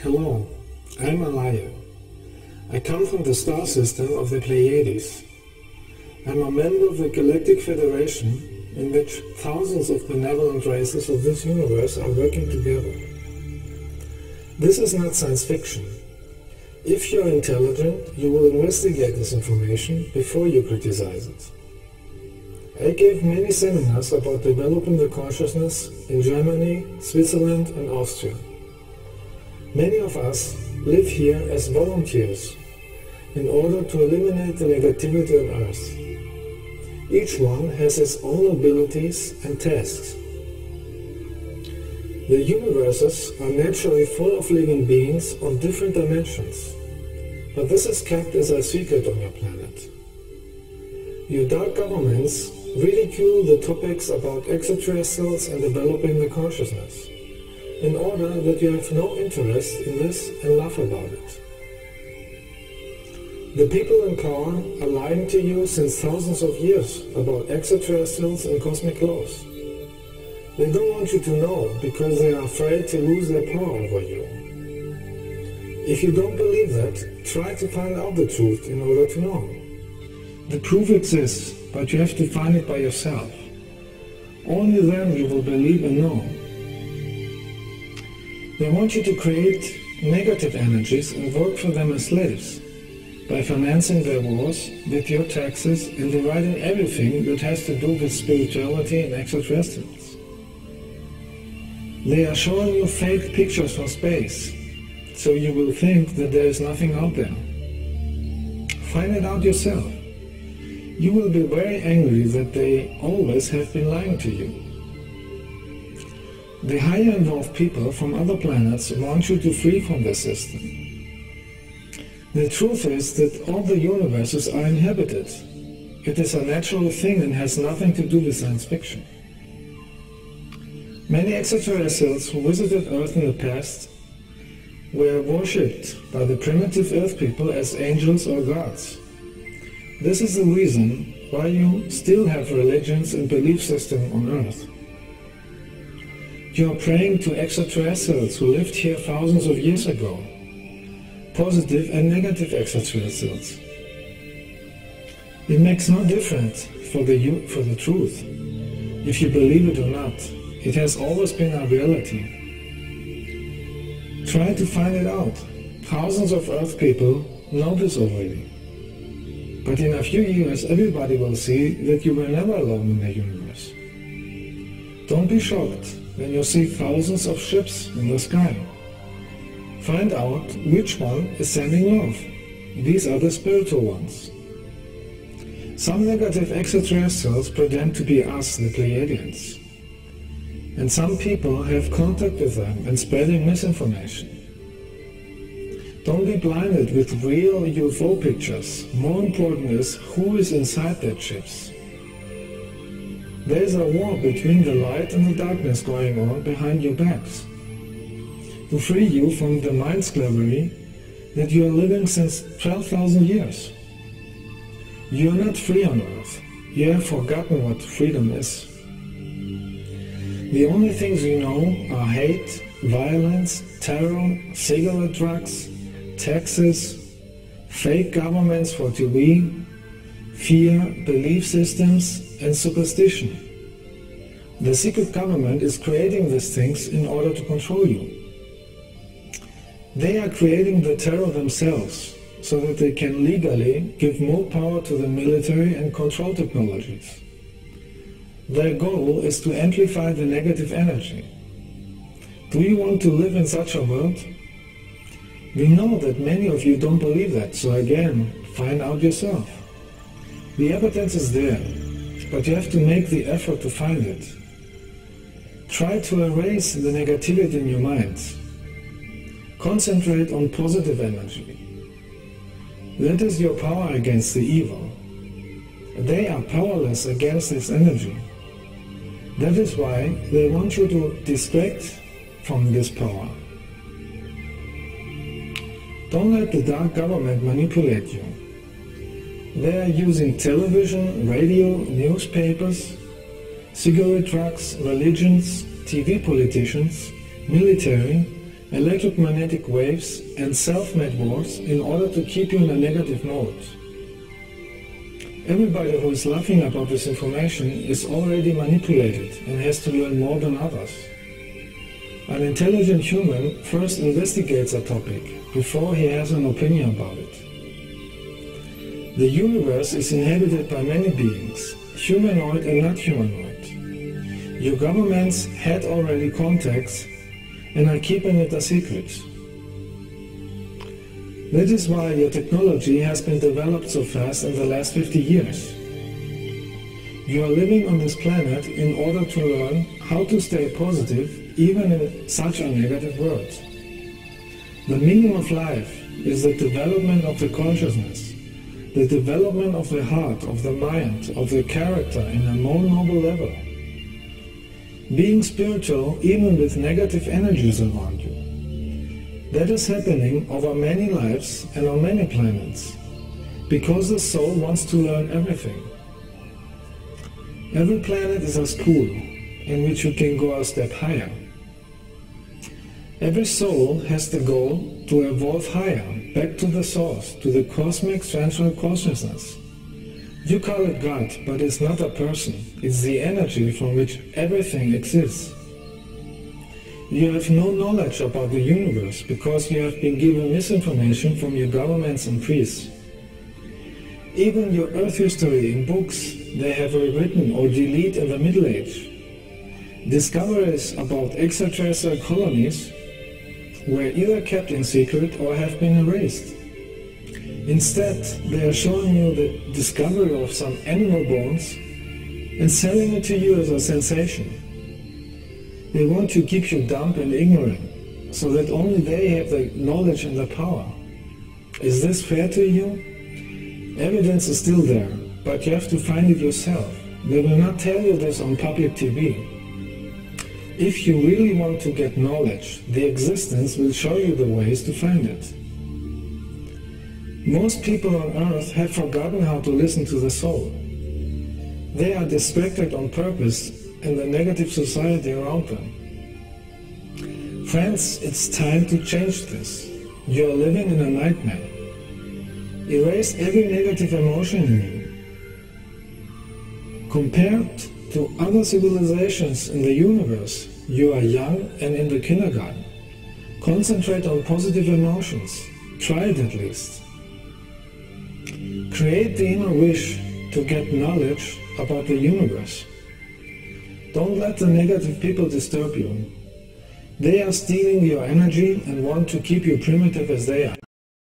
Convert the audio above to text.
Hello, I'm Alaje. I come from the star system of the Pleiades. I'm a member of the Galactic Federation, in which thousands of benevolent races of this universe are working together. This is not science fiction. If you're intelligent, you will investigate this information before you criticize it. I gave many seminars about developing the consciousness in Germany, Switzerland and Austria. Many of us live here as volunteers in order to eliminate the negativity on Earth. Each one has its own abilities and tasks. The universes are naturally full of living beings of different dimensions, but this is kept as a secret on your planet. Your dark governments ridicule the topics about extraterrestrials and developing the consciousness, in order that you have no interest in this and laugh about it. The people in power are lying to you since thousands of years about extraterrestrials and cosmic laws. They don't want you to know because they are afraid to lose their power over you. If you don't believe that, try to find out the truth in order to know. The proof exists, but you have to find it by yourself. Only then you will believe and know. They want you to create negative energies and work for them as slaves, by financing their wars with your taxes and dividing everything that has to do with spirituality and extraterrestrials. They are showing you fake pictures from space, so you will think that there is nothing out there. Find it out yourself. You will be very angry that they always have been lying to you. The higher involved people from other planets want you to flee from the system. The truth is that all the universes are inhabited. It is a natural thing and has nothing to do with science fiction. Many extraterrestrials who visited Earth in the past were worshipped by the primitive Earth people as angels or gods. This is the reason why you still have religions and belief systems on Earth. You are praying to extraterrestrials who lived here thousands of years ago, positive and negative extraterrestrials. It makes no difference for the truth, if you believe it or not. It has always been a reality. Try to find it out. Thousands of Earth people know this already. But in a few years everybody will see that you were never alone in the universe. Don't be shocked when you see thousands of ships in the sky. Find out which one is sending love. These are the spiritual ones. Some negative extraterrestrials pretend to be us, the Pleiadians. And some people have contact with them and spreading misinformation. Don't be blinded with real UFO pictures. More important is who is inside their ships. There is a war between the light and the darkness going on behind your backs, to free you from the mind slavery that you are living since 12,000 years. You are not free on Earth. You have forgotten what freedom is. The only things you know are hate, violence, terror, cigarette drugs, taxes, fake governments for TV, fear, belief systems, and superstition. The secret government is creating these things in order to control you. They are creating the terror themselves, so that they can legally give more power to the military and control technologies. Their goal is to amplify the negative energy. Do you want to live in such a world? We know that many of you don't believe that, so again, find out yourself. The evidence is there, but you have to make the effort to find it. Try to erase the negativity in your mind. Concentrate on positive energy. That is your power against the evil. They are powerless against this energy. That is why they want you to distract from this power. Don't let the dark government manipulate you. They are using television, radio, newspapers, cigarette trucks, religions, TV politicians, military, electromagnetic waves and self-made wars in order to keep you in a negative mode. Everybody who is laughing about this information is already manipulated and has to learn more than others. An intelligent human first investigates a topic before he has an opinion about it. The universe is inhabited by many beings, humanoid and not humanoid. Your governments had already contacts and are keeping it a secret. That is why your technology has been developed so fast in the last 50 years. You are living on this planet in order to learn how to stay positive even in such a negative world. The meaning of life is the development of the consciousness, the development of the heart, of the mind, of the character in a more noble level. Being spiritual even with negative energies around you. That is happening over many lives and on many planets, because the soul wants to learn everything. Every planet is a school in which you can go a step higher. Every soul has the goal to evolve higher, back to the source, to the cosmic central consciousness. You call it God, but it's not a person, it's the energy from which everything exists. You have no knowledge about the universe because you have been given misinformation from your governments and priests. Even your earth history in books they have rewritten or delete in the Middle Age. Discoveries about extraterrestrial colonies were either kept in secret or have been erased. Instead, they are showing you the discovery of some animal bones and selling it to you as a sensation. They want to keep you dumb and ignorant, so that only they have the knowledge and the power. Is this fair to you? Evidence is still there, but you have to find it yourself. They will not tell you this on public TV. If you really want to get knowledge, the existence will show you the ways to find it. Most people on earth have forgotten how to listen to the soul. They are distracted on purpose in the negative society around them. Friends, it's time to change this. You are living in a nightmare. Erase every negative emotion in you. Compared to other civilizations in the universe, you are young and in the kindergarten. Concentrate on positive emotions. Try it at least. Create the inner wish to get knowledge about the universe. Don't let the negative people disturb you. They are stealing your energy and want to keep you primitive as they are.